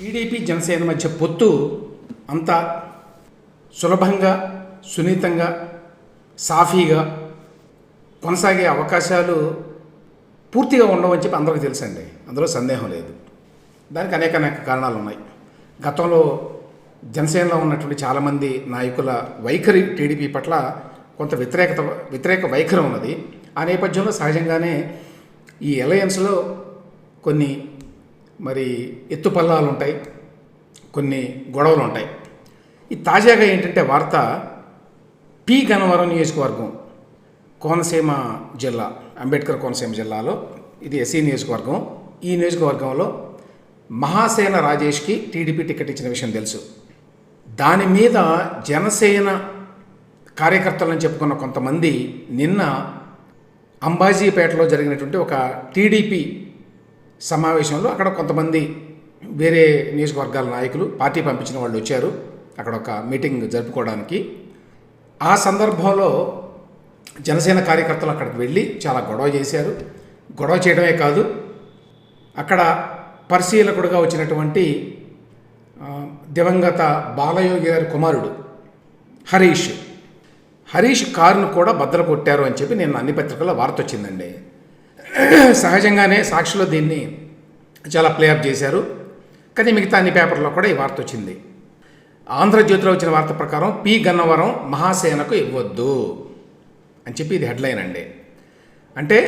TDP Janasena మధ్య పొత్తు అంత సులభంగా సున్నితంగా సాఫీగా కొనసాగే అవకాశాలు పూర్తిగా ఉండవని చెప్పి అందరికీ తెలుసండి. అందులో సందేహం లేదు. దానికి అనేక కారణాలు ఉన్నాయి. గతంలో జనసేనలో ఉన్నటువంటి చాలామంది నాయకుల వైఖరి టీడీపీ పట్ల కొంత వ్యతిరేక వైఖరి ఉన్నది. ఆ నేపథ్యంలో సహజంగానే ఈ అలయన్స్లో కొన్ని మరి ఎత్తుపల్లాలు ఉంటాయి, కొన్ని గొడవలు ఉంటాయి. ఈ తాజాగా ఏంటంటే వార్త పి గన్నవరం నియోజకవర్గం కోనసీమ జిల్లా, అంబేద్కర్ కోనసీమ జిల్లాలో ఇది ఎస్సీ నియోజకవర్గం. ఈ నియోజకవర్గంలో మహాసేన రాజేష్కి టీడీపీ టికెట్ ఇచ్చిన విషయం తెలుసు. దాని మీద జనసేన కార్యకర్తలను చెప్పుకున్న కొంతమంది నిన్న అంబాజీపేటలో జరిగినటువంటి ఒక టీడీపీ సమావేశంలో అక్కడ కొంతమంది వేరే నియోజకవర్గాల నాయకులు పార్టీ పంపించిన వాళ్ళు వచ్చారు అక్కడ ఒక మీటింగ్ జరుపుకోవడానికి. ఆ సందర్భంలో జనసేన కార్యకర్తలు అక్కడికి వెళ్ళి చాలా గొడవ చేశారు. గొడవ చేయడమే కాదు, అక్కడ పరిశీలకుడుగా వచ్చినటువంటి దివంగత బాలయోగి గారి కుమారుడు హరీష్ కారును కూడా బద్దలు కొట్టారు అని చెప్పి నేను అన్ని పత్రికల్లో వార్త వచ్చిందండి. సహజంగానే సాక్షిలో దీన్ని చాలా ప్లేఅప్ చేశారు, కానీ మిగతా అన్ని పేపర్లో కూడా ఈ వార్త వచ్చింది. ఆంధ్రజ్యోతిలో వచ్చిన వార్త ప్రకారం పి గన్నవరం మహాసేనకు ఇవ్వద్దు అని చెప్పి ఇది హెడ్లైన్ అండి. అంటే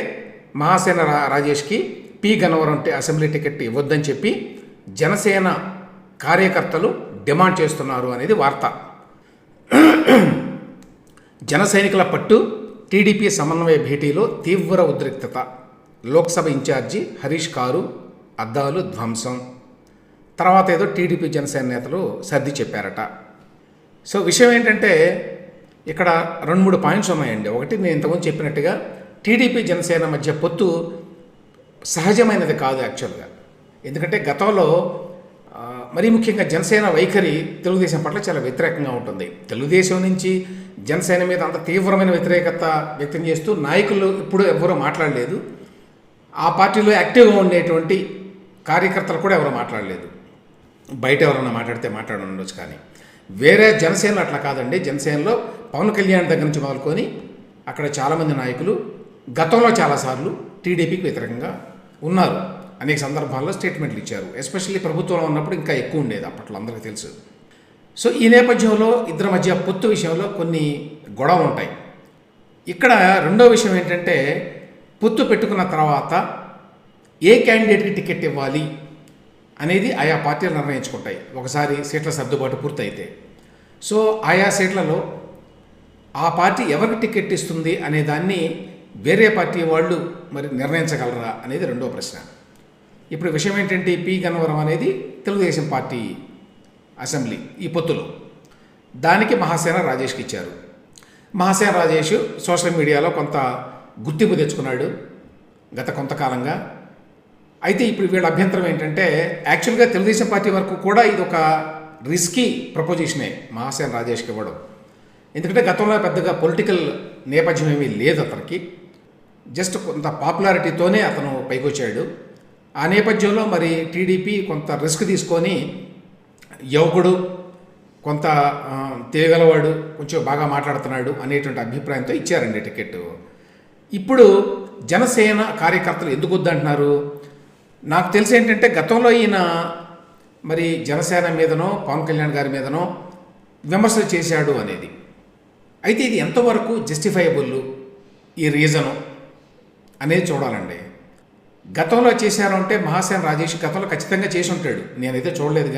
మహాసేన రాజేష్కి పి గన్నవరం అసెంబ్లీ టికెట్ ఇవ్వద్దని చెప్పి జనసేన కార్యకర్తలు డిమాండ్ చేస్తున్నారు అనేది వార్త. జన సైనికుల పట్టు, టీడీపీ సమన్వయ భేటీలో తీవ్ర ఉద్రిక్తత, లోక్సభ ఇన్ఛార్జి హరీష్ కారు అద్దాలు ధ్వంసం, తర్వాత ఏదో టీడీపీ జనసేన నేతలు సర్ది చెప్పారట. సో విషయం ఏంటంటే ఇక్కడ 2-3 పాయింట్స్ ఉన్నాయండి. ఒకటి, నేను ఇంతకుముందు చెప్పినట్టుగా టీడీపీ జనసేన మధ్య పొత్తు సహజమైనది కాదు యాక్చువల్గా. ఎందుకంటే గతంలో మరీ ముఖ్యంగా జనసేన వైఖరి తెలుగుదేశం పట్ల చాలా వ్యతిరేకంగా ఉంటుంది. తెలుగుదేశం నుంచి జనసేన మీద అంత తీవ్రమైన వ్యతిరేకత వ్యక్తం చేస్తూ నాయకులు ఇప్పుడు ఎవరూ మాట్లాడలేదు. ఆ పార్టీలో యాక్టివ్గా ఉండేటువంటి కార్యకర్తలు కూడా ఎవరు మాట్లాడలేదు. బయట ఎవరన్నా మాట్లాడితే ఉండొచ్చు, కానీ వేరే జనసేనలో అట్లా కాదండి. జనసేనలో పవన్ కళ్యాణ్ దగ్గర నుంచి మొదలుకొని అక్కడ చాలామంది నాయకులు గతంలో చాలాసార్లు టీడీపీకి వ్యతిరేకంగా ఉన్నారు. అనేక సందర్భాల్లో స్టేట్మెంట్లు ఇచ్చారు. ఎస్పెషల్లీ ప్రభుత్వంలో ఉన్నప్పుడు ఇంకా ఎక్కువ ఉండేది, అప్పట్లో అందరికీ తెలుసు. సో ఈ నేపథ్యంలో ఇద్దరి మధ్య పొత్తు విషయంలో కొన్ని గొడవలు ఉంటాయి. ఇక్కడ రెండో విషయం ఏంటంటే పొత్తు పెట్టుకున్న తర్వాత ఏ క్యాండిడేట్కి టికెట్ ఇవ్వాలి అనేది ఆయా పార్టీలు నిర్ణయించుకుంటాయి ఒకసారి సీట్ల సర్దుబాటు పూర్తయితే. సో ఆయా సీట్లలో ఆ పార్టీ ఎవరికి టికెట్ ఇస్తుంది అనే దాన్ని వేరే పార్టీ వాళ్ళు మరి నిర్ణయించగలరా అనేది రెండో ప్రశ్న. ఇప్పుడు విషయం ఏంటంటే పి గన్నవరం అనేది తెలుగుదేశం పార్టీ అసెంబ్లీ ఈ పొత్తులో, దానికి మహాసేన రాజేష్కి ఇచ్చారు. మహాసేన రాజేష్ సోషల్ మీడియాలో కొంత గుర్తింపు తెచ్చుకున్నాడు గత కొంతకాలంగా. అయితే ఇప్పుడు వీళ్ళ అభ్యంతరం ఏంటంటే యాక్చువల్గా తెలుగుదేశం పార్టీ వరకు కూడా ఇది ఒక రిస్కీ ప్రపోజిషనే మహాసేన రాజేష్కి ఇవ్వడం. ఎందుకంటే గతంలో పెద్దగా పొలిటికల్ నేపథ్యం ఏమీ లేదు అతనికి, జస్ట్ కొంత పాపులారిటీతోనే అతను పైకి వచ్చాడు. ఆ నేపథ్యంలో మరి టీడీపీ కొంత రిస్క్ తీసుకొని యువకుడు, కొంత తెలియగలవాడు, కొంచెం బాగా మాట్లాడుతున్నాడు అనేటువంటి అభిప్రాయంతో ఇచ్చారండి టికెట్. ఇప్పుడు జనసేన కార్యకర్తలు ఎందుకు వద్దంటున్నారు? నాకు తెలిసి ఏంటంటే గతంలో ఈయన మరి జనసేన మీదనో పవన్ కళ్యాణ్ గారి మీదనో విమర్శలు చేశాడు అనేది. అయితే ఇది ఎంతవరకు జస్టిఫైబుల్ ఈ రీజను అనేది చూడాలండి. గతంలో చేశారు అంటే మహాసేన రాజేష్ గతంలో ఖచ్చితంగా చేసి ఉంటాడు, నేనైతే చూడలేదు.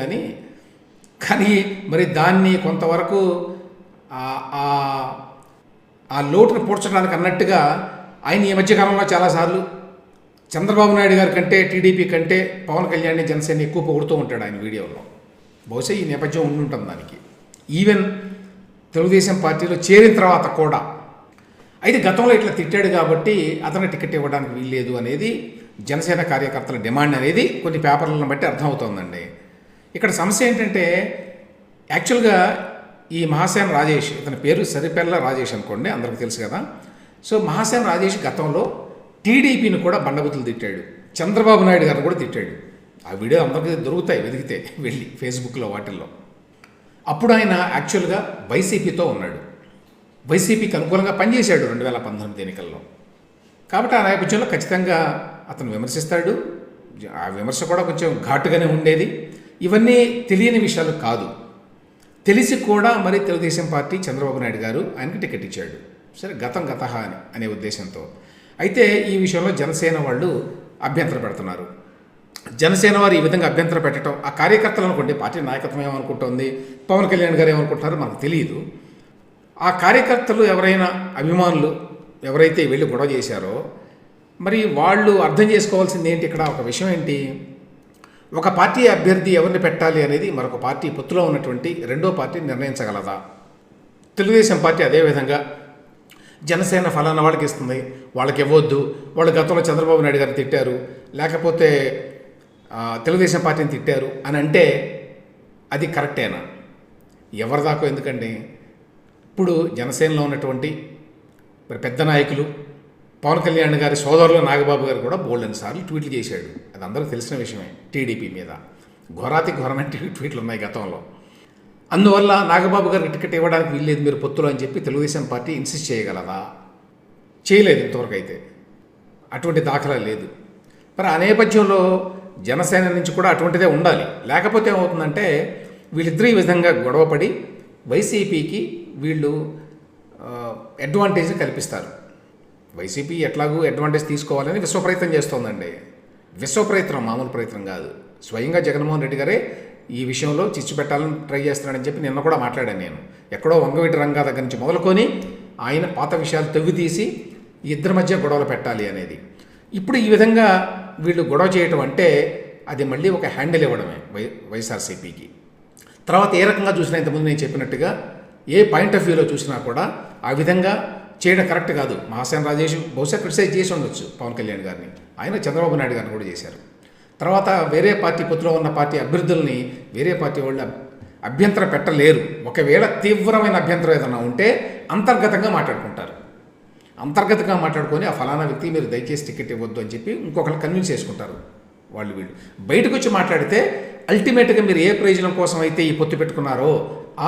కానీ మరి దాన్ని కొంతవరకు ఆ లోటును పూడ్చడానికి అన్నట్టుగా ఆయన ఈ మధ్యకాలంలో చాలాసార్లు చంద్రబాబు నాయుడు గారి కంటే టీడీపీ కంటే పవన్ కళ్యాణ్ జనసేన ఎక్కువ పొగుడుతూ ఉంటాడు ఆయన వీడియోలో. బహుశా ఈ నేపథ్యం ఉండుంటుంది దానికి, ఈవెన్ తెలుగుదేశం పార్టీలో చేరిన తర్వాత కూడా. అయితే గతంలో ఇట్లా తిట్టాడు కాబట్టి అతనికి టికెట్ ఇవ్వడానికి వీల్లేదు అనేది జనసేన కార్యకర్తల డిమాండ్ అనేది కొన్ని పేపర్లను బట్టి అర్థమవుతోందండి. ఇక్కడ సమస్య ఏంటంటే యాక్చువల్గా ఈ మహాసేన రాజేష్, ఇతని పేరు సరిపెల్ల రాజేష్ అనుకోండి, అందరికీ తెలుసు కదా. సో మహాసేన రాజేష్ గతంలో టీడీపీని కూడా బండబుతులు తిట్టాడు, చంద్రబాబు నాయుడు గారిని కూడా తిట్టాడు. ఆ వీడియో అందరికీ దొరుకుతాయి వెతికితే వెళ్ళి ఫేస్బుక్లో వాటిల్లో. అప్పుడు ఆయన యాక్చువల్గా వైసీపీతో ఉన్నాడు, వైసీపీకి అనుకూలంగా పనిచేశాడు 2019 ఎన్నికల్లో. కాబట్టి ఆ నేపథ్యంలో ఖచ్చితంగా అతను విమర్శిస్తాడు. ఆ విమర్శ కూడా కొంచెం ఘాటుగానే ఉండేది. ఇవన్నీ తెలియని విషయాలు కాదు. తెలిసి కూడా మరి తెలుగుదేశం పార్టీ చంద్రబాబు నాయుడు గారు ఆయనకి టికెట్ ఇచ్చాడు. సరే, గతం గతహ అనే ఉద్దేశంతో. అయితే ఈ విషయంలో జనసేన వాళ్ళు అభ్యంతరం పెడుతున్నారు. జనసేన వారు ఈ విధంగా అభ్యంతరం పెట్టడం, ఆ కార్యకర్తలు అనుకోండి, పార్టీ నాయకత్వం ఏమనుకుంటుంది, పవన్ కళ్యాణ్ గారు ఏమనుకుంటున్నారో మనకు తెలియదు. ఆ కార్యకర్తలు ఎవరైనా అభిమానులు ఎవరైతే వెళ్ళి గొడవ చేశారో మరి వాళ్ళు అర్థం చేసుకోవాల్సింది ఏంటి, ఇక్కడ ఒక విషయం ఏంటి, ఒక పార్టీ అభ్యర్థి ఎవరిని పెట్టాలి అనేది మరొక పార్టీ పొత్తులో ఉన్నటువంటి రెండో పార్టీ నిర్ణయించగలదా? తెలుగుదేశం పార్టీ అదేవిధంగా జనసేన ఫలానా వాళ్ళకి ఇస్తుంది, వాళ్ళకి ఇవ్వద్దు, వాళ్ళు గతంలో చంద్రబాబు నాయుడు గారిని తిట్టారు, లేకపోతే తెలుగుదేశం పార్టీని తిట్టారు అని అంటే అది కరెక్టేనా? ఎవరి దాకా ఎందుకండి. ఇప్పుడు జనసేనలో ఉన్నటువంటి మరి పెద్ద నాయకులు పవన్ కళ్యాణ్ గారి సోదరులు నాగబాబు గారు కూడా బోల్డెన్ సార్లు ట్వీట్లు చేశాడు. అది అందరికీ తెలిసిన విషయమే. టీడీపీ మీద ఘోరాతి ఘోరమైన ట్వీట్లు ఉన్నాయి గతంలో. అందువల్ల నాగబాబు గారికి టికెట్ ఇవ్వడానికి వీల్లేదు మీరు పొత్తులు అని చెప్పి తెలుగుదేశం పార్టీ ఇన్సిస్ట్ చేయగలదా? చేయలేదు ఇంతవరకు. అయితే అటువంటి దాఖలా లేదు. మరి ఆ నేపథ్యంలో జనసేన నుంచి కూడా అటువంటిదే ఉండాలి. లేకపోతే ఏమవుతుందంటే వీళ్ళిద్దరూ ఈ విధంగా గొడవపడి వైసీపీకి వీళ్ళు అడ్వాంటేజ్ని కల్పిస్తారు. వైసీపీ ఎట్లాగూ అడ్వాంటేజ్ తీసుకోవాలని విశ్వప్రయత్నం చేస్తోందండి. విశ్వప్రయత్నం, మామూలు ప్రయత్నం కాదు. స్వయంగా జగన్మోహన్ రెడ్డి గారే ఈ విషయంలో చిచ్చు పెట్టాలని ట్రై చేస్తున్నాడని చెప్పి నిన్న కూడా మాట్లాడాను నేను. ఎక్కడో వంగవీటి రంగా దగ్గర నుంచి మొదలుకొని ఆయన పాత విషయాలు తవ్వి తీసి ఇద్దరి మధ్య గొడవలు పెట్టాలి అనేది. ఇప్పుడు ఈ విధంగా వీళ్ళు గొడవ చేయటం అంటే అది మళ్ళీ ఒక హ్యాండిల్ ఇవ్వడమే వైఎస్ఆర్సీపీకి. తర్వాత ఏ రకంగా చూసినా ఇంతకుముందు నేను చెప్పినట్టుగా ఏ పాయింట్ ఆఫ్ వ్యూలో చూసినా కూడా ఆ విధంగా చేయడం కరెక్ట్ కాదు. మహాసేన రాజేష్ బహుశా క్రిటిసైజ్ చేసి ఉండొచ్చు పవన్ కళ్యాణ్ గారిని, ఆయన చంద్రబాబు నాయుడు గారిని కూడా చేశారు. తర్వాత వేరే పార్టీ పొత్తులో ఉన్న పార్టీ అభ్యర్థుల్ని వేరే పార్టీ వాళ్ళు అభ్యంతరం పెట్టలేరు. ఒకవేళ తీవ్రమైన అభ్యంతరం ఏదైనా ఉంటే అంతర్గతంగా మాట్లాడుకుంటారు. అంతర్గతంగా మాట్లాడుకొని ఆ ఫలానా వ్యక్తి మీరు దయచేసి టికెట్ ఇవ్వద్దు అని చెప్పి ఇంకొకరిని కన్విన్స్ చేసుకుంటారు. వీళ్ళు బయటకు వచ్చి మాట్లాడితే అల్టిమేట్గా మీరు ఏ ప్రయోజనం కోసం అయితే ఈ పొత్తు పెట్టుకున్నారో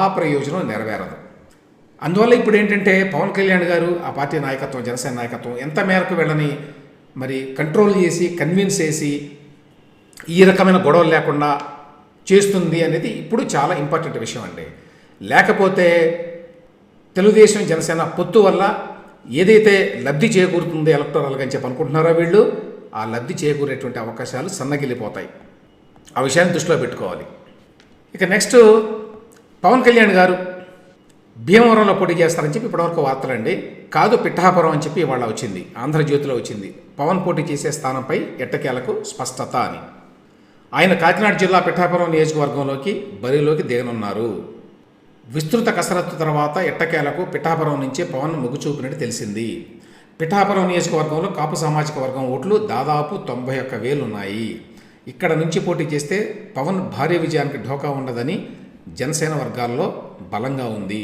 ఆ ప్రయోజనం నెరవేరదు. అందువల్ల ఇప్పుడు ఏంటంటే పవన్ కళ్యాణ్ గారు ఆ పార్టీ నాయకత్వం, జనసేన నాయకత్వం ఎంత మేరకు వీళ్ళని మరి కంట్రోల్ చేసి కన్విన్స్ చేసి ఈ రకమైన గొడవలు లేకుండా చేస్తుంది అనేది ఇప్పుడు చాలా ఇంపార్టెంట్ విషయం అండి. లేకపోతే తెలుగుదేశం జనసేన పొత్తు వల్ల ఏదైతే లబ్ధి చేకూరుతుందో ఎలక్టోరల్గా అని చెప్పి అనుకుంటున్నారో వీళ్ళు, ఆ లబ్ధి చేకూరేటువంటి అవకాశాలు సన్నగిల్లిపోతాయి. ఆ విషయాన్ని దృష్టిలో పెట్టుకోవాలి. ఇక నెక్స్ట్ పవన్ కళ్యాణ్ గారు భీమవరంలో పోటీ చేస్తారని చెప్పి ఇప్పటివరకు వార్తలండి. కాదు, పిఠాపురం అని చెప్పి ఇవాళ వచ్చింది, ఆంధ్రజ్యోతిలో వచ్చింది. పవన్ పోటీ చేసే స్థానంపై ఎట్టకేలకు స్పష్టత అని. ఆయన కాకినాడ జిల్లా పిఠాపురం నియోజకవర్గంలోకి బరిలోకి దిగనున్నారు. విస్తృత కసరత్తు తర్వాత ఎట్టకేలకు పిఠాపురం నుంచే పవన్ మొగ్గు చూపినట్టు తెలిసింది. పిఠాపురం నియోజకవర్గంలో కాపు సామాజిక వర్గం ఓట్లు దాదాపు 91,000 ఉన్నాయి. ఇక్కడ నుంచి పోటీ చేస్తే పవన్ భారీ విజయానికి ఢోకా ఉండదని జనసేన వర్గాల్లో బలంగా ఉంది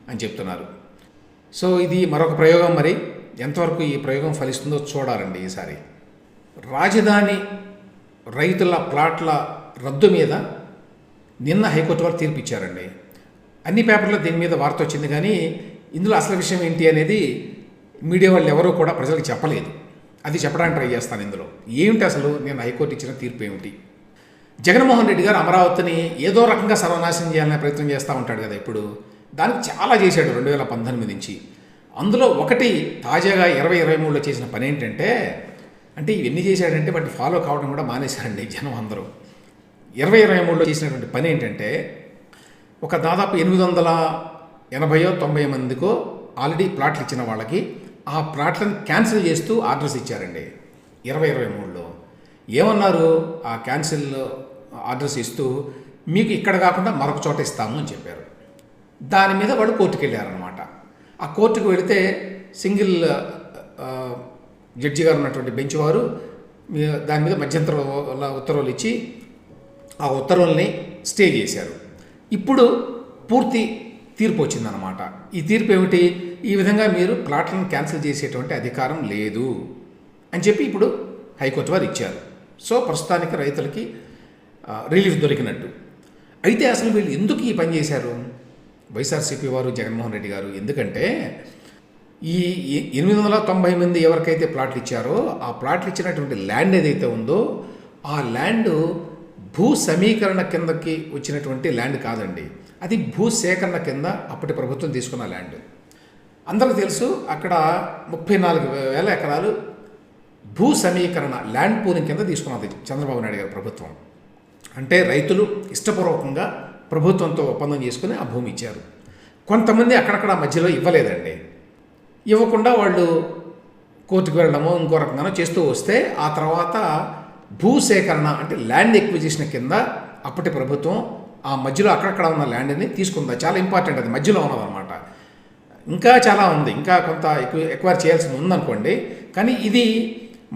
అని చెప్తున్నారు. సో ఇది మరొక ప్రయోగం. మరి ఎంతవరకు ఈ ప్రయోగం ఫలిస్తుందో చూడాలండి. ఈసారి రాజధాని రైతుల ప్లాట్ల రద్దు మీద నిన్న హైకోర్టు వారు తీర్పు ఇచ్చారండి. అన్ని పేపర్లో దీని మీద వార్త వచ్చింది, కానీ ఇందులో అసలు విషయం ఏంటి అనేది మీడియా వాళ్ళు ఎవరూ కూడా ప్రజలకు చెప్పలేదు. అది చెప్పడానికి ట్రై చేస్తాను. ఇందులో ఏమిటి అసలు నేను హైకోర్టు ఇచ్చిన తీర్పు ఏమిటి? జగన్మోహన్ రెడ్డి గారు అమరావతిని ఏదో రకంగా సర్వనాశనం చేయాలనే ప్రయత్నం చేస్తూ ఉంటాడు కదా. ఇప్పుడు దానికి చాలా చేశాడు 2019 నుంచి. అందులో ఒకటి తాజాగా 2023లో చేసిన పని ఏంటంటే, అంటే ఇవన్నీ చేశాడంటే వాటిని ఫాలో కావడం కూడా మానేశారండి జనం అందరూ. 2023లో చేసినటువంటి పని ఏంటంటే, ఒక దాదాపు 880-90 మందికో ఆల్రెడీ ప్లాట్లు ఇచ్చిన వాళ్ళకి ఆ ప్లాట్లను క్యాన్సిల్ చేస్తూ ఆర్డర్స్ ఇచ్చారండి 2023లో. ఏమన్నారు, ఆ క్యాన్సిల్ ఆర్డర్స్ ఇస్తూ మీకు ఇక్కడ కాకుండా మరొక చోట ఇస్తాము అని చెప్పారు. దాని మీద వాళ్ళు కోర్టుకు వెళ్ళారనమాట. ఆ కోర్టుకు వెళితే సింగిల్ జడ్జి గారు ఉన్నటువంటి బెంచ్ వారు దాని మీద మధ్యంతర ఉత్తర్వులు ఇచ్చి ఆ ఉత్తర్వుల్ని స్టే చేశారు. ఇప్పుడు పూర్తి తీర్పు వచ్చిందనమాట. ఈ తీర్పు ఏమిటి, ఈ విధంగా మీరు ప్లాట్లను క్యాన్సిల్ చేసేటువంటి అధికారం లేదు అని చెప్పి ఇప్పుడు హైకోర్టు వారు ఇచ్చారు. సో ప్రస్తుతానికి రైతులకి రిలీఫ్ దొరికినట్టు. అయితే అసలు వీళ్ళు ఎందుకు ఈ పని చేశారు వైఎస్ఆర్సీపీ వారు, జగన్మోహన్ రెడ్డి గారు? ఎందుకంటే ఈ 890 మంది ఎవరికైతే ప్లాట్లు ఇచ్చారో ఆ ప్లాట్లు ఇచ్చినటువంటి ల్యాండ్ ఏదైతే ఉందో ఆ ల్యాండ్ భూ సమీకరణ కిందకి వచ్చినటువంటి ల్యాండ్ కాదండి, అది భూ సేకరణ కింద అప్పటి ప్రభుత్వం తీసుకున్న ల్యాండ్. అందరికీ తెలుసు, అక్కడ 34,000 ఎకరాలు భూ సమీకరణ ల్యాండ్ పూలింగ్ కింద తీసుకున్నది చంద్రబాబు నాయుడు గారి ప్రభుత్వం. అంటే రైతులు ఇష్టపూర్వకంగా ప్రభుత్వంతో ఒప్పందం చేసుకుని ఆ భూమి ఇచ్చారు. కొంతమంది అక్కడక్కడ మధ్యలో ఇవ్వలేదండి. ఇవ్వకుండా వాళ్ళు కోర్టుకు వెళ్ళడమో ఇంకో రకంగానో చేస్తూ వస్తే ఆ తర్వాత భూసేకరణ అంటే ల్యాండ్ ఎక్విజిషన్ కింద అప్పటి ప్రభుత్వం ఆ మధ్యలో అక్కడక్కడ ఉన్న ల్యాండ్ని తీసుకుంది. చాలా ఇంపార్టెంట్, అది మధ్యలో ఉన్నదన్నమాట. ఇంకా చాలా ఉంది, ఇంకా కొంత ఎక్వైర్ చేయాల్సింది ఉందనుకోండి, కానీ ఇది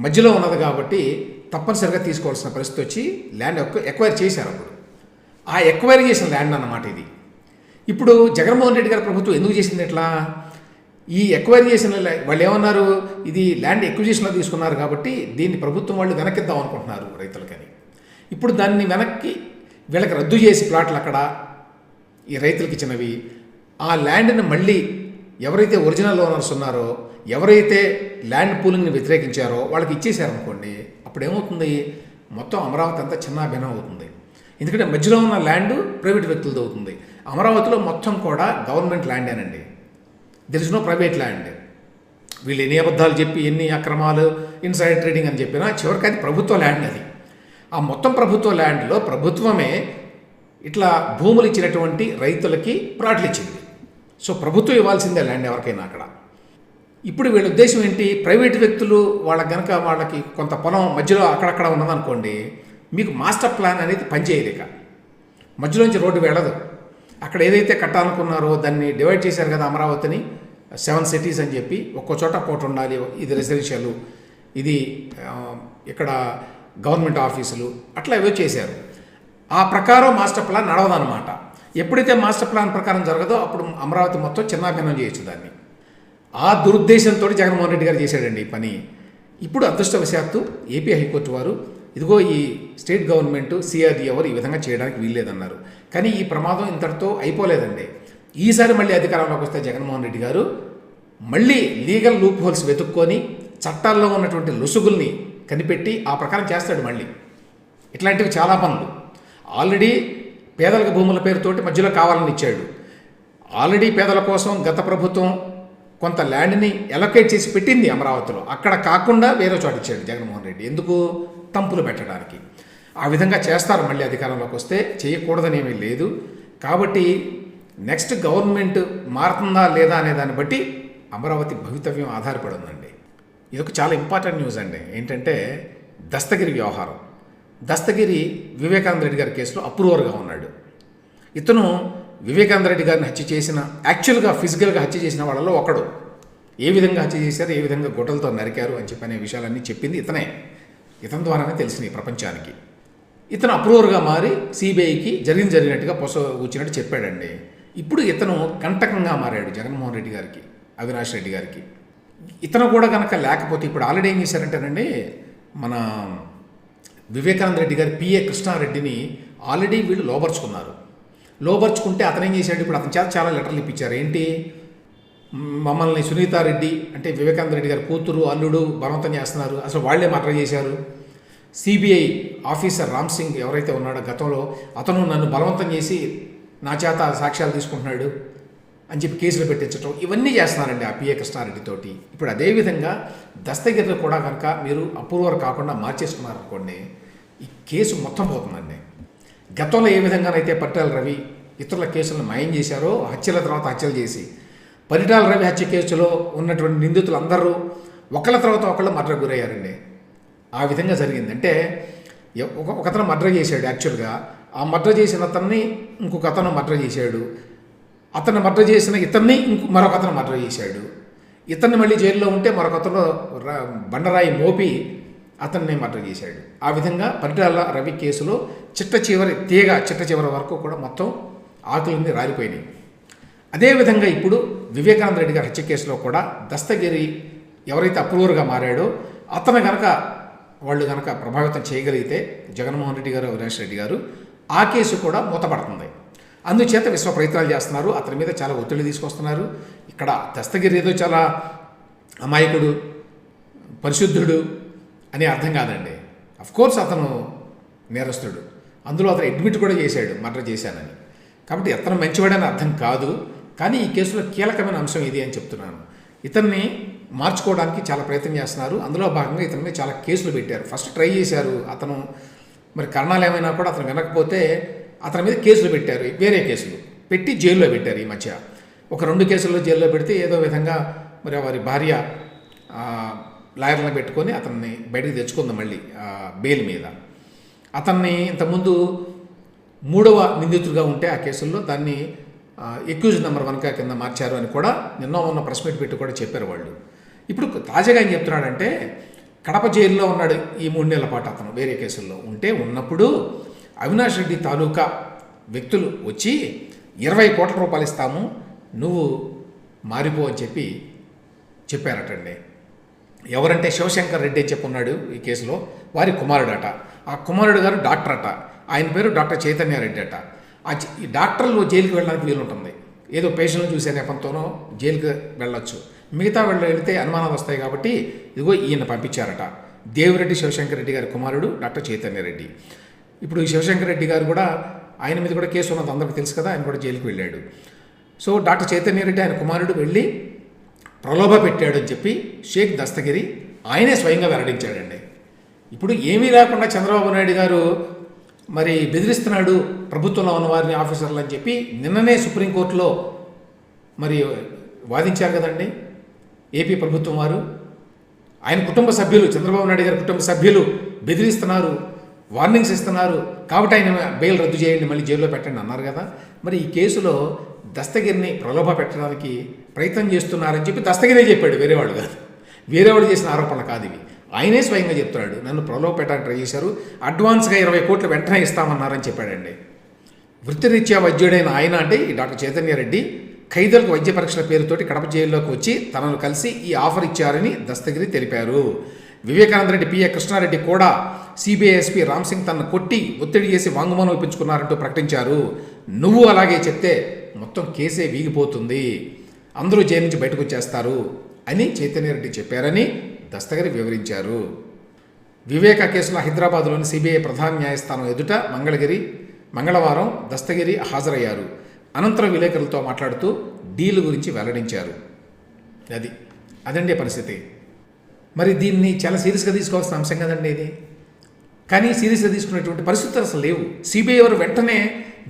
మధ్యలో ఉన్నది కాబట్టి తప్పనిసరిగా తీసుకోవాల్సిన పరిస్థితి వచ్చి ల్యాండ్ ఎక్వైర్ చేశారు. అప్పుడు ఆ ఎక్వైర్ చేసిన ల్యాండ్ అన్నమాట ఇది. ఇప్పుడు జగన్మోహన్ రెడ్డి గారి ప్రభుత్వం ఎందుకు చేసింది ఇట్లా? ఈ ఎక్వైర్ చేసిన వాళ్ళు ఏమన్నారు, ఇది ల్యాండ్ ఎక్విజిషన్లో తీసుకున్నారు కాబట్టి దీన్ని ప్రభుత్వం వాళ్ళు వెనక్కిద్దాం అనుకుంటున్నారు రైతులకని. ఇప్పుడు దాన్ని వెనక్కి వీళ్ళకి రద్దు చేసి ప్లాట్లు అక్కడ ఈ రైతులకి ఇచ్చినవి ఆ ల్యాండ్ని మళ్ళీ ఎవరైతే ఒరిజినల్ ఓనర్స్ ఉన్నారో, ఎవరైతే ల్యాండ్ పూలింగ్ని వ్యతిరేకించారో వాళ్ళకి ఇచ్చేసారనుకోండి, అప్పుడు ఏమవుతుంది, మొత్తం అమరావతి అంతా చిన్నాభిన్నం అవుతుంది. ఎందుకంటే మధ్యలో ఉన్న ల్యాండ్ ప్రైవేట్ వ్యక్తులది అవుతుంది. అమరావతిలో మొత్తం కూడా గవర్నమెంట్ ల్యాండేనండి, there is no private land. వీళ్ళు ఎన్ని అబద్ధాలు చెప్పి ఎన్ని అక్రమాలు ఇన్సైడ్ ట్రేడింగ్ అని చెప్పినా చివరికి అది ప్రభుత్వ ల్యాండ్. అది ఆ మొత్తం ప్రభుత్వ ల్యాండ్లో ప్రభుత్వమే ఇట్లా భూములు ఇచ్చినటువంటి రైతులకి ప్లాట్లు ఇచ్చింది. సో ప్రభుత్వం ఇవ్వాల్సిందే ల్యాండ్ ఎవరికైనా అక్కడ. ఇప్పుడు వీళ్ళ ఉద్దేశం ఏంటి, ప్రైవేట్ వ్యక్తులు వాళ్ళకి కనుక వాళ్ళకి కొంత పొలం మధ్యలో అక్కడక్కడ ఉన్నదనుకోండి, మీకు మాస్టర్ ప్లాన్ అనేది పనిచేయదు. ఇక మధ్యలోంచి రోడ్డు వెళ్ళదు. అక్కడ ఏదైతే కట్టాలనుకున్నారో దాన్ని డివైడ్ చేశారు కదా అమరావతిని 7 సిటీస్ అని చెప్పి, ఒక్కో చోట కోటి ఉండాలి, ఇది రెసిడెన్షియల్, ఇది ఇక్కడ గవర్నమెంట్ ఆఫీసులు, అట్లా ఏవో చేశారు. ఆ ప్రకారం మాస్టర్ ప్లాన్ నడవదన్నమాట. ఎప్పుడైతే మాస్టర్ ప్లాన్ ప్రకారం జరగదో అప్పుడు అమరావతి మొత్తం చిన్నాభిన్నం చేయొచ్చు దాన్ని. ఆ దురుద్దేశంతో జగన్మోహన్ రెడ్డి గారు చేశాడండి ఈ పని. ఇప్పుడు అదృష్టవశాత్తు ఏపీ హైకోర్టు వారు ఇదిగో ఈ స్టేట్ గవర్నమెంట్ సిఆర్డీ ఎవరు ఈ విధంగా చేయడానికి వీల్లేదన్నారు. కానీ ఈ ప్రమాదం ఇంతటితో అయిపోలేదండి. ఈసారి మళ్ళీ అధికారంలోకి వస్తే జగన్మోహన్ రెడ్డి గారు మళ్ళీ లీగల్ లూప్ హోల్స్ వెతుక్కొని చట్టాల్లో ఉన్నటువంటి లొసుగుల్ని కనిపెట్టి ఆ ప్రకారం చేస్తాడు మళ్ళీ. ఇట్లాంటివి చాలా పనులు ఆల్రెడీ పేదలకు భూముల పేరుతోటి మధ్యలో కావాలని ఇచ్చాడు. ఆల్రెడీ పేదల కోసం గత ప్రభుత్వం కొంత ల్యాండ్ని ఎలొకేట్ చేసి పెట్టింది అమరావతిలో, అక్కడ కాకుండా వేరే చోట ఇచ్చాడు జగన్మోహన్ రెడ్డి. ఎందుకు? తంపులు పెట్టడానికి. ఆ విధంగా చేస్తారు మళ్ళీ అధికారంలోకి వస్తే, చేయకూడదని ఏమీ లేదు. కాబట్టి నెక్స్ట్ గవర్నమెంట్ మారుతుందా లేదా అనే దాన్ని బట్టి అమరావతి భవితవ్యం ఆధారపడి ఉందండి. ఇదొక చాలా ఇంపార్టెంట్ న్యూస్ అండి. ఏంటంటే దస్తగిరి వ్యవహారం. దస్తగిరి వివేకానంద రెడ్డి గారి కేసులో అప్రూవర్గా ఉన్నాడు. ఇతను వివేకానంద రెడ్డి గారిని హత్య చేసిన, యాక్చువల్గా ఫిజికల్గా హత్య చేసిన వాళ్ళలో ఒకడు. ఏ విధంగా హత్య చేశారు, ఏ విధంగా గొడ్డలతో నరికారు అని చెప్పి అనే విషయాలన్నీ చెప్పింది ఇతనే. ఇతని ద్వారానే తెలిసినాయి ప్రపంచానికి. ఇతను అప్రూవర్గా మారి సిబిఐకి జరిగినట్టుగా కూర్చున్నట్టు చెప్పాడండి. ఇప్పుడు ఇతను కంటకంగా మారాడు జగన్మోహన్ రెడ్డి గారికి, అవినాష్ రెడ్డి గారికి. ఇతను కూడా కనుక లేకపోతే ఇప్పుడు ఆల్రెడీ ఏం చేశారంటేనండి, మన వివేకానంద రెడ్డి గారి పిఏ కృష్ణారెడ్డిని ఆల్రెడీ వీళ్ళు లోపరుచుకున్నారు. లోపరుచుకుంటే అతను ఏం చేశాడు, ఇప్పుడు అతని చేత చాలా లెటర్లు ఇప్పించారు. ఏంటి, మమ్మల్ని సునీతారెడ్డి అంటే వివేకానంద రెడ్డి గారి కూతురు అల్లుడు బలవంతం చేస్తున్నారు, అసలు వాళ్లే మర్డర్ చేశారు. సిబిఐ ఆఫీసర్ రామ్ సింగ్ ఎవరైతే ఉన్నాడో గతంలో, అతను నన్ను బలవంతం చేసి నా చేత సాక్ష్యాలు తీసుకుంటున్నాడు అని చెప్పి కేసులు పెట్టించడం, ఇవన్నీ చేస్తున్నారండి ఆ పిఏ కృష్ణారెడ్డితోటి. ఇప్పుడు అదేవిధంగా దస్తగిరిని కూడా కనుక మీరు అప్రూవర్ కాకుండా మార్చేసుకున్నారనుకోండి, ఈ కేసు మొత్తం పోతుందండి. గతంలో ఏ విధంగానైతే పరిటాల రవి ఇతరుల కేసులను మాయం చేశారో, హత్యల తర్వాత హత్యలు చేసి, పరిటాల రవి హత్య కేసులో ఉన్నటువంటి నిందితులు అందరూ ఒకళ్ళ తర్వాత ఒకళ్ళు మర్డర్ గురయ్యారండి. ఆ విధంగా జరిగింది. అంటే ఒకతను మర్డర్ చేశాడు, యాక్చువల్గా ఆ మర్డర్ చేసిన అతన్ని ఇంకొక అతను మర్డర్ చేశాడు, అతను మర్డర్ చేసిన ఇతన్ని మరొక అతను మర్డర్ చేశాడు, ఇతన్ని మళ్ళీ జైల్లో ఉంటే మరొక అతను బండరాయి మోపి అతన్ని మర్డర్ చేశాడు. ఆ విధంగా పరిటాల రవి కేసులో చిట్ట చివరి వరకు కూడా మొత్తం ఆకులన్నీ రాలిపోయినాయి. అదేవిధంగా ఇప్పుడు వివేకానంద రెడ్డి గారి హత్య కేసులో కూడా దస్తగిరి ఎవరైతే అప్రూవర్గా మారాడో అతను కనుక వాళ్ళు కనుక ప్రభావితం చేయగలిగితే జగన్మోహన్ రెడ్డి గారు, అవినాష్ రెడ్డి గారు, ఆ కేసు కూడా మూతపడుతుంది. అందుచేత విశ్వ ప్రయత్నాలు చేస్తున్నారు. అతని మీద చాలా ఒత్తిడి తీసుకొస్తున్నారు. ఇక్కడ దస్తగిరి ఏదో చాలా అమాయకుడు, పరిశుద్ధుడు అని అర్థం కాదండి. అఫ్కోర్స్ అతను నేరస్తుడు. అందులో అతను అడ్మిట్ కూడా చేశాడు మర్డర్ చేశానని. కాబట్టి అతను మంచివాడని అర్థం కాదు. కానీ ఈ కేసులో కీలకమైన అంశం ఇది అని చెప్తున్నాను. ఇతన్ని మార్చుకోవడానికి చాలా ప్రయత్నం చేస్తున్నారు. అందులో భాగంగా ఇతని మీద చాలా కేసులు పెట్టారు. ఫస్ట్ ట్రై చేశారు. అతను మరి కారణాలు ఏమైనా కూడా అతను వినకపోతే అతని మీద కేసులు పెట్టారు. వేరే కేసులు పెట్టి జైల్లో పెట్టారు. ఈ మధ్య ఒక 2 కేసుల్లో జైల్లో పెడితే ఏదో విధంగా మరి వారి భార్య లాయర్లను పెట్టుకొని అతన్ని బయటికి తెచ్చుకుంది మళ్ళీ బెయిల్ మీద. అతన్ని ఇంతకుముందు 3వ నిందితుడిగా ఉంటే ఆ కేసుల్లో దాన్ని ఎక్యూజ్ నెంబర్ 1గా కింద మార్చారు అని కూడా నిన్న ఉన్న ప్రెస్ మీట్ పెట్టి కూడా చెప్పారు వాళ్ళు. ఇప్పుడు తాజాగా ఏం చెప్తున్నాడంటే కడప జైల్లో ఉన్నాడు ఈ 3 నెలల పాటు. అతను వేరే కేసుల్లో ఉన్నప్పుడు అవినాష్ రెడ్డి తాలూకా వ్యక్తులు వచ్చి 20 కోట్ల రూపాయలు ఇస్తాము, నువ్వు మారిపో అని చెప్పారటండి. ఎవరంటే శివశంకర్ రెడ్డి అని చెప్పున్నాడు ఈ కేసులో. వారి కుమారుడట. ఆ కుమారుడు గారు డాక్టర్ అట. ఆయన పేరు డాక్టర్ చైతన్య రెడ్డి అట. ఈ డాక్టర్లు జైలుకి వెళ్ళడానికి వీలుంటుంది. ఏదో పేషెంట్లు చూసే నెపంతోనో జైలుకి వెళ్ళొచ్చు. మిగతా వాళ్ళు వెళితే అనుమానాలు వస్తాయి కాబట్టి ఇదిగో ఈయన పంపించారట. దేవిరెడ్డి శివశంకర్ రెడ్డి గారి కుమారుడు డాక్టర్ చైతన్య రెడ్డి. ఇప్పుడు ఈ శివశంకర్ రెడ్డి గారు కూడా ఆయన మీద కూడా కేసు ఉన్నది అందరికీ తెలుసు కదా. ఆయన కూడా జైలుకి వెళ్ళాడు. సో డాక్టర్ చైతన్య రెడ్డి ఆయన కుమారుడు వెళ్ళి ప్రలోభ పెట్టాడు అని చెప్పి షేక్ దస్తగిరి ఆయనే స్వయంగా వెల్లడించాడండి. ఇప్పుడు ఏమీ లేకుండా చంద్రబాబు నాయుడు గారు మరి బెదిరిస్తున్నాడు ప్రభుత్వంలో ఉన్న వారిని, ఆఫీసర్లు అని చెప్పి నిన్ననే సుప్రీంకోర్టులో మరి వాదించారు కదండి ఏపీ ప్రభుత్వం వారు. ఆయన కుటుంబ సభ్యులు, చంద్రబాబు నాయుడు గారి కుటుంబ సభ్యులు బెదిరిస్తున్నారు, వార్నింగ్స్ ఇస్తున్నారు. కాబట్టి ఆయన బెయిల్ రద్దు చేయండి, మళ్ళీ జైల్లో పెట్టండి అన్నారు కదా. మరి ఈ కేసులో దస్తగిరిని ప్రలోభ పెట్టడానికి ప్రయత్నం చేస్తున్నారని చెప్పి దస్తగిరే చెప్పాడు, వేరేవాడు కాదు. వేరేవాడు చేసిన ఆరోపణలు కాదు ఇవి. ఆయనే స్వయంగా చెప్తున్నాడు, నన్ను ప్రలోభ పెట్టడానికి ట్రై చేశారు, అడ్వాన్స్గా 20 కోట్లు వెంటనే ఇస్తామన్నారని చెప్పాడండి. వృత్తిరీత్యా వైద్యుడైన ఆయన అంటే ఈ డాక్టర్ చైతన్య రెడ్డి ఖైదీలకు వైద్య పరీక్షల పేరుతోటి కడప జైల్లోకి వచ్చి తనను కలిసి ఈ ఆఫర్ ఇచ్చారని దస్తగిరి తెలిపారు. వివేకానంద రెడ్డి, పిఏ కృష్ణారెడ్డి కూడా సిబిఐ ఎస్పీ రామ్ సింగ్ తనను కొట్టి ఒత్తిడి చేసి వాంగ్మూలం ఇప్పించుకున్నారంటూ ప్రకటించారు. నువ్వు అలాగే చెప్తే మొత్తం కేసే వీగిపోతుంది, అందరూ జైలు నుంచి బయటకు వచ్చేస్తారు అని చైతన్య రెడ్డి చెప్పారని దస్తగిరి వివరించారు. వివేక కేసులో హైదరాబాద్లోని సిబిఐ ప్రధాన న్యాయస్థానం ఎదుట మంగళవారం దస్తగిరి హాజరయ్యారు. అనంతరం విలేకరులతో మాట్లాడుతూ డీల్ గురించి వెల్లడించారు. అదండి పరిస్థితి. మరి దీన్ని చాలా సీరియస్గా తీసుకోవాల్సిన అంశం కదండి ఇది. కానీ సీరియస్గా తీసుకునేటువంటి పరిస్థితులు అసలు లేవు. సిబిఐ వారు వెంటనే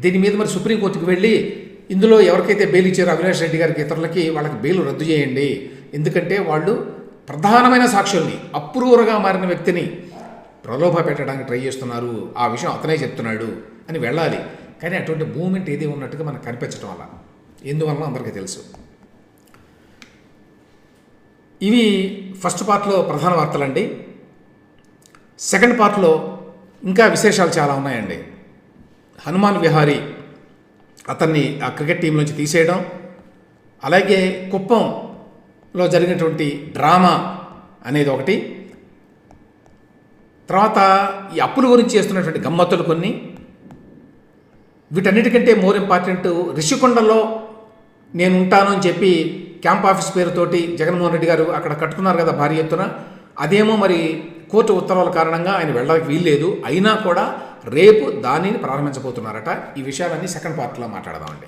దీని మీద మరి సుప్రీంకోర్టుకు వెళ్ళి ఇందులో ఎవరికైతే బెయిల్ ఇచ్చారో అవినాష్ రెడ్డి గారికి, ఇతరులకి వాళ్ళకి బెయిల్ రద్దు చేయండి, ఎందుకంటే వాళ్ళు ప్రధానమైన సాక్షుల్ని, అప్రూవర్గా మారిన వ్యక్తిని ప్రలోభ పెట్టడానికి ట్రై చేస్తున్నారు, ఆ విషయం అతనే చెప్తున్నాడు అని వెళ్ళాలి. కానీ అటువంటి మూమెంట్ ఏది ఉన్నట్టుగా మనకు కనిపించడం వల్ల ఎందువల్ల అందరికీ తెలుసు. ఇవి ఫస్ట్ పార్ట్లో ప్రధాన వార్తలండి. సెకండ్ పార్ట్లో ఇంకా విశేషాలు చాలా ఉన్నాయండి. హనుమాన్ విహారీ అతన్ని ఆ క్రికెట్ టీం నుంచి తీసేయడం, అలాగే కుప్పంలో జరిగినటువంటి డ్రామా అనేది ఒకటి, తర్వాత ఈ అప్పుల గురించి చేస్తున్నటువంటి గమ్మత్తులు కొన్ని, వీటన్నిటికంటే మోర్ ఇంపార్టెంట్ రిషికొండలో నేను ఉంటాను అని చెప్పి క్యాంప్ ఆఫీస్ పేరుతోటి జగన్మోహన్ రెడ్డి గారు అక్కడ కట్టుకున్నారు కదా భారీ ఎత్తున. అదేమో మరి కోర్టు ఉత్తర్వుల కారణంగా ఆయన వెళ్ళడానికి వీల్లేదు, అయినా కూడా రేపు దానిని ప్రారంభించబోతున్నారట. ఈ విషయాలన్నీ సెకండ్ పార్ట్లో మాట్లాడదామండి.